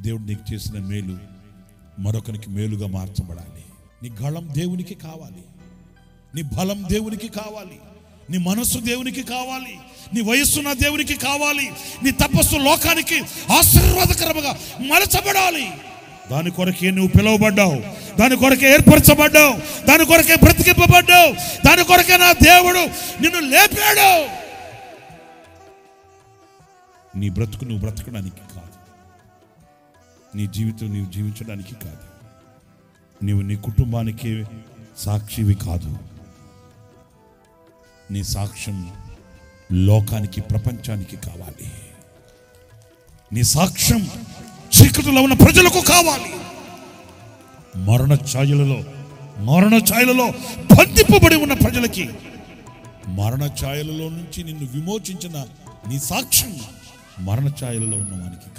దేవుడు నీకు చేసిన మేలు మరొకరికి మేలుగా మార్చబడాలి. నీ గళం దేవునికి కావాలి, నీ బలం దేవునికి కావాలి, నీ మనస్సు దేవునికి కావాలి, నీ వయస్సు నా దేవునికి కావాలి, నీ తపస్సు లోకానికి ఆశీర్వాదకరముగా మలచబడాలి. దాని కొరకే నువ్వు పిలువబడ్డావు, దాని కొరకే ఏర్పరచబడ్డావు, దాని కొరకే బ్రతికింపబడ్డావు, దాని కొరకే నా దేవుడు నిన్ను లేపాడు. నీ బ్రతుకు నువ్వు బ్రతకడానికి కాదు, నీ జీవితం నీవు జీవించడానికి కాదు, నీవు నీ కుటుంబానికి సాక్షివి కాదు. నీ సాక్ష్యం లోకానికి ప్రపంచానికి కావాలి. నీ సాక్ష్యం చీకటిలో ఉన్న ప్రజలకు కావాలి. మరణ ఛాయలలో బంధింపబడి ఉన్న ప్రజలకి మరణ ఛాయలలో నుంచి నిన్ను విమోచించిన నీ సాక్ష్యం మరణ ఛాయలలో ఉన్న వానికి